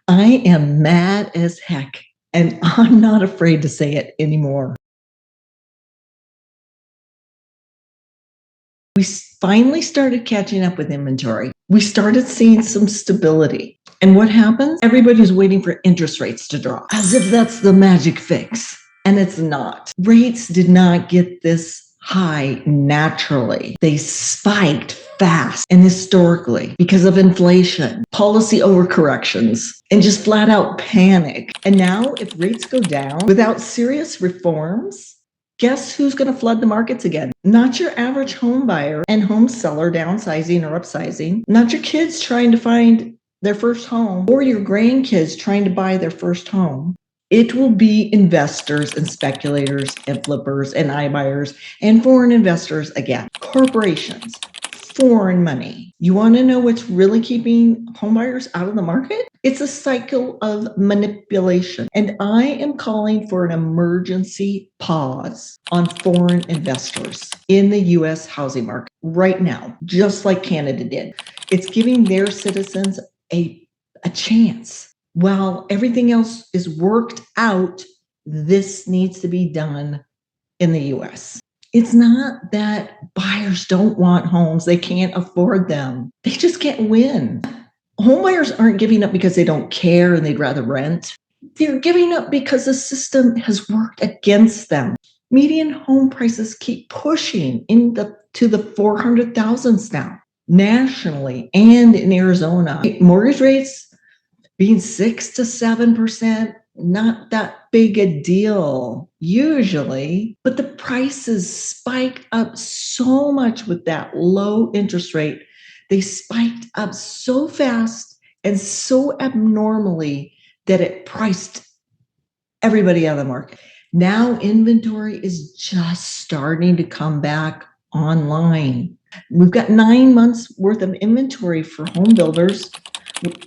I am mad as heck, and I'm not afraid to say it anymore. We finally started catching up with inventory. We started seeing some stability. And what happens? Everybody's waiting for interest rates to drop, as if that's the magic fix. And it's not. Rates did not get this high naturally. They spiked fast and historically because of inflation, policy overcorrections, and just flat out panic. And now if rates go down without serious reforms, guess who's going to flood the markets again? Not your average home buyer and home seller downsizing or upsizing. Not your kids trying to find their first home or your grandkids trying to buy their first home. It will be investors and speculators and flippers and iBuyers and foreign investors again. Corporations, foreign money. You want to know what's really keeping homebuyers out of the market? It's a cycle of manipulation. And I am calling for an emergency pause on foreign investors in the U.S. housing market right now, just like Canada did. It's giving their citizens a chance. While everything else is worked out, this needs to be done in the U.S. It's not that buyers don't want homes. They can't afford them. They just can't win. Homebuyers aren't giving up because they don't care and they'd rather rent. They're giving up because the system has worked against them. Median home prices keep pushing to the 400,000s now, nationally and in Arizona. Mortgage rates being 6 to 7%, not that big a deal usually, but the prices spiked up so much with that low interest rate. They spiked up so fast and so abnormally that it priced everybody out of the market. Now inventory is just starting to come back online. We've got 9 months worth of inventory for home builders.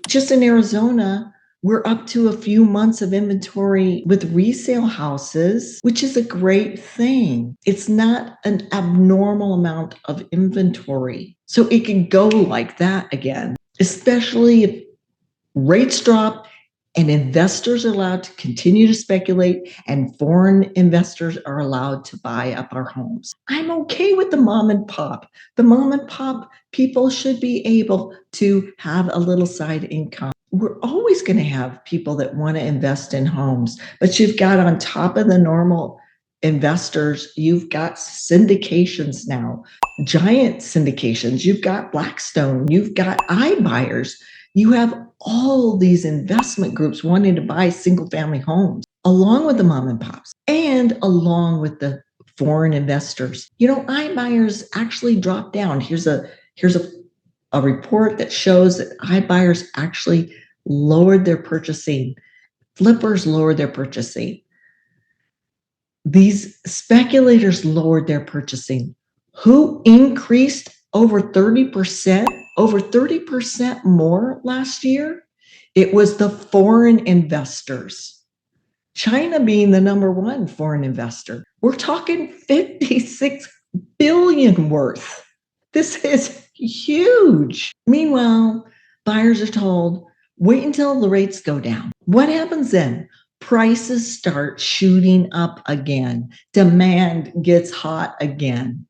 Just in Arizona, we're up to a few months of inventory with resale houses, which is a great thing. It's not an abnormal amount of inventory. So it can go like that again, especially if rates drop and investors are allowed to continue to speculate and foreign investors are allowed to buy up our homes. I'm okay with the mom and pop. The mom and pop people should be able to have a little side income. We're always going to have people that want to invest in homes, but you've got on top of the normal investors, you've got syndications now, giant syndications. You've got Blackstone, you've got iBuyers. You have all these investment groups wanting to buy single family homes along with the mom and pops and along with the foreign investors. You know, iBuyers actually dropped down. Here's a report that shows that iBuyers actually lowered their purchasing. Flippers lowered their purchasing. These speculators lowered their purchasing. Who increased over 30%? Over 30% more last year? It was the foreign investors. China being the number one foreign investor. We're talking 56 billion worth. This is huge. Meanwhile, buyers are told, wait until the rates go down. What happens then? Prices start shooting up again. Demand gets hot again.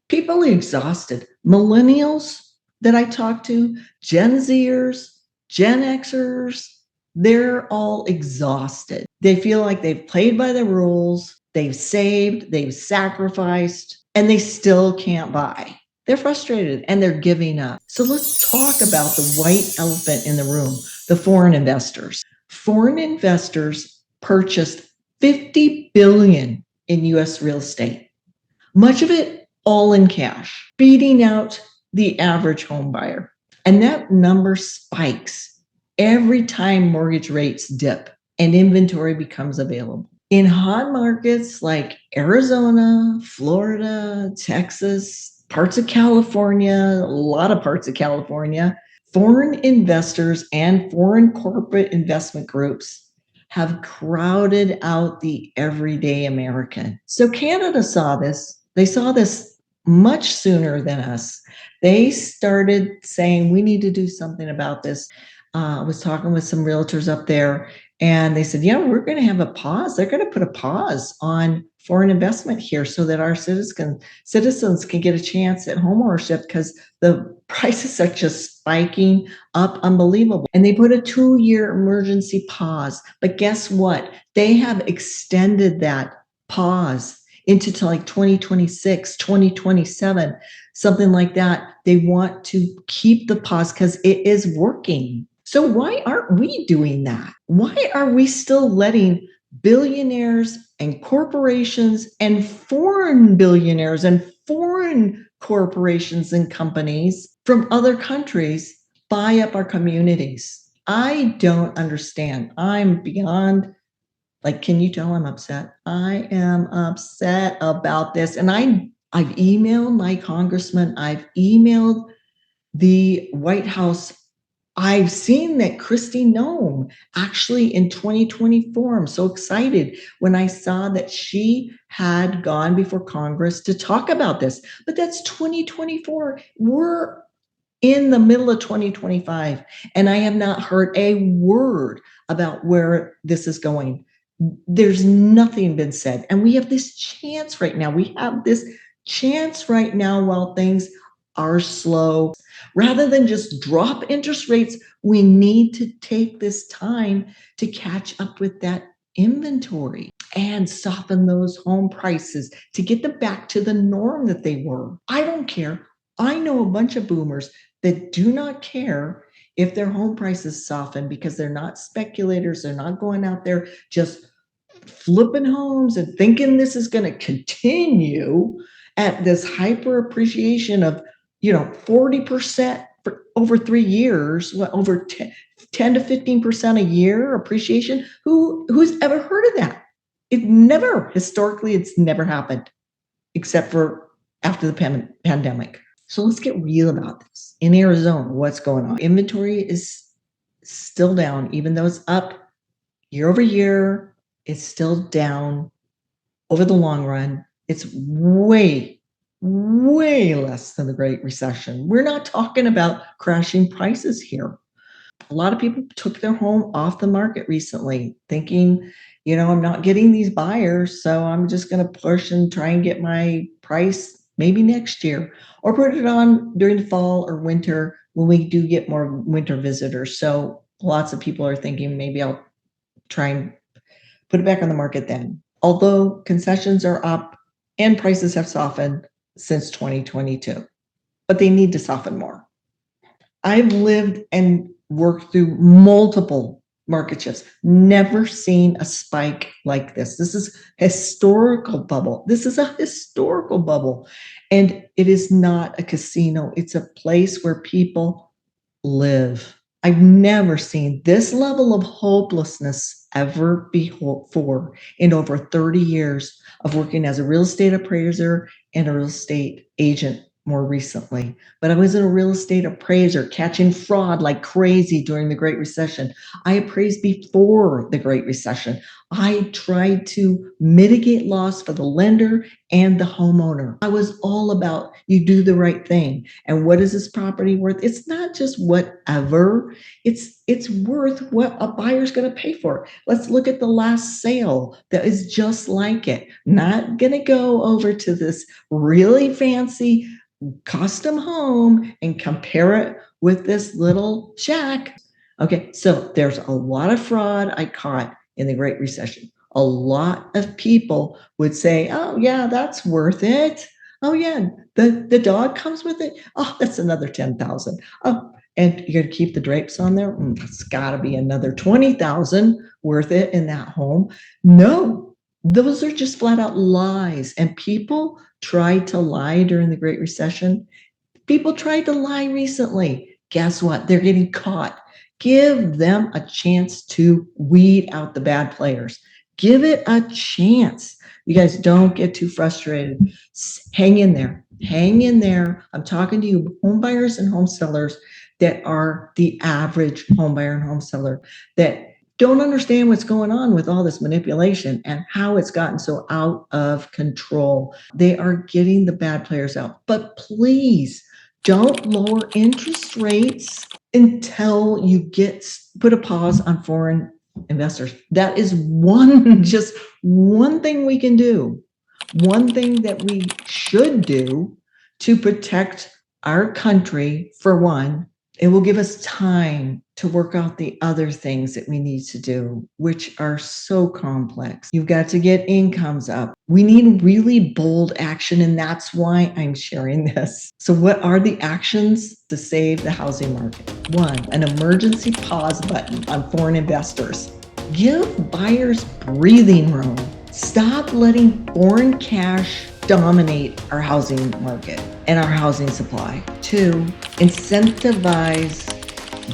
People are exhausted. Millennials that I talk to, Gen Zers, Gen Xers, they're all exhausted. They feel like they've played by the rules, they've saved, they've sacrificed, and they still can't buy. They're frustrated and they're giving up. So let's talk about the white elephant in the room, the foreign investors. Foreign investors purchased $50 billion in US real estate, much of it all in cash, beating out the average home buyer. And that number spikes every time mortgage rates dip and inventory becomes available. In hot markets like Arizona, Florida, Texas, parts of California, a lot of parts of California, foreign investors and foreign corporate investment groups have crowded out the everyday American. So Canada saw this. They saw this much sooner than us. They started saying, we need to do something about this. I was talking with some realtors up there, and they said, yeah, we're going to have a pause. They're going to put a pause on foreign investment here so that our citizens can get a chance at homeownership because the prices are just spiking up unbelievable. And they put a 2-year emergency pause. But guess what? They have extended that pause into like 2026, 2027, something like that. They want to keep the pause because it is working. So why aren't we doing that? Why are we still letting billionaires and corporations and foreign billionaires and foreign corporations and companies from other countries buy up our communities? I don't understand. I'm beyond, like, can you tell I'm upset? I am upset about this. And I've emailed my congressman, I've emailed the White House. I've seen that Kristi Noem actually in 2024. I'm so excited when I saw that she had gone before Congress to talk about this. But that's 2024. We're in the middle of 2025, and I have not heard a word about where this is going. There's nothing been said. And we have this chance right now. We have this chance right now while things are slow. Rather than just drop interest rates, we need to take this time to catch up with that inventory and soften those home prices to get them back to the norm that they were. I don't care. I know a bunch of boomers that do not care if their home prices soften because they're not speculators. They're not going out there just flipping homes and thinking this is going to continue at this hyper appreciation of 40% for over 3 years, over 10 to 15% a year appreciation. Who's ever heard of that? Historically, it's never happened except for after the pandemic. So let's get real about this. In Arizona, what's going on? Inventory is still down, even though it's up year over year. It's still down over the long run. It's way, way less than the Great Recession. We're not talking about crashing prices here. A lot of people took their home off the market recently, thinking, I'm not getting these buyers, so I'm just going to push and try and get my price maybe next year, or put it on during the fall or winter when we do get more winter visitors. So lots of people are thinking maybe I'll try and put it back on the market then. Although concessions are up and prices have softened since 2022, but they need to soften more. I've lived and worked through multiple market shifts, never seen a spike like this. This is historical bubble. This is a historical bubble. And it is not a casino. It's a place where people live. I've never seen this level of hopelessness ever before in over 30 years of working as a real estate appraiser and a real estate agent more recently. But I was a real estate appraiser catching fraud like crazy during the Great Recession. I appraised before the Great Recession. I tried to mitigate loss for the lender and the homeowner. I was all about you do the right thing. And what is this property worth? It's not just whatever. It's worth what a buyer's going to pay for. Let's look at the last sale that is just like it. Not going to go over to this really fancy custom home and compare it with this little shack. Okay, so there's a lot of fraud I caught in the Great Recession. A lot of people would say, oh yeah, that's worth it. Oh yeah, the dog comes with it. Oh, that's another 10,000. Oh, and you're gonna keep the drapes on there. It's gotta be another 20,000 worth it in that home. No, those are just flat out lies. And people tried to lie during the Great Recession. People tried to lie recently. Guess what? They're getting caught. Give them a chance to weed out the bad players. Give it a chance. You guys don't get too frustrated. Hang in there. Hang in there. I'm talking to you home buyers and home sellers that are the average home buyer and home seller that don't understand what's going on with all this manipulation and how it's gotten so out of control. They are getting the bad players out. But please don't lower interest rates until you put a pause on foreign investors. That is just one thing we can do, one thing that we should do to protect our country. For one, it will give us time to work out the other things that we need to do, which are so complex. You've got to get incomes up. We need really bold action, and that's why I'm sharing this. So what are the actions to save the housing market? One, an emergency pause button on foreign investors. Give buyers breathing room. Stop letting foreign cash dominate our housing market and our housing supply. Two, incentivize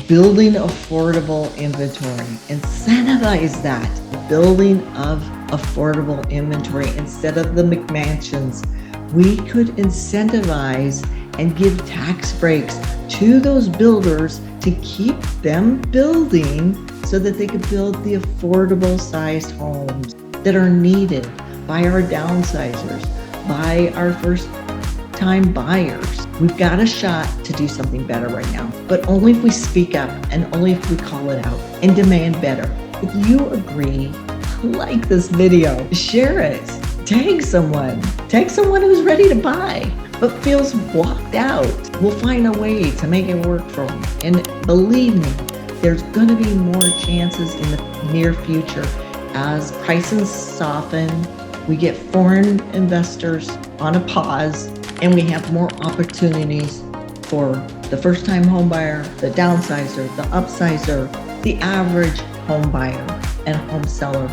building affordable inventory. Incentivize that building of affordable inventory instead of the McMansions. We could incentivize and give tax breaks to those builders to keep them building so that they could build the affordable sized homes that are needed by our downsizers, by our first time buyers. We've got a shot to do something better right now, but only if we speak up and only if we call it out and demand better. If you agree, like this video, share it, tag someone who's ready to buy but feels blocked out. We'll find a way to make it work for them. And believe me, there's going to be more chances in the near future as prices soften, we get foreign investors on a pause, and we have more opportunities for the first-time home buyer, the downsizer, the upsizer, the average home buyer and home seller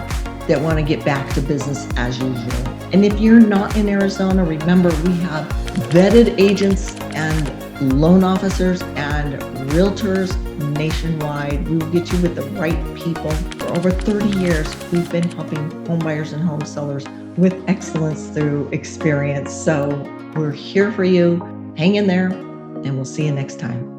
that want to get back to business as usual. And if you're not in Arizona, remember we have vetted agents and loan officers and realtors nationwide. We will get you with the right people. For over 30 years, we've been helping home buyers and home sellers with excellence through experience. So we're here for you. Hang in there, and we'll see you next time.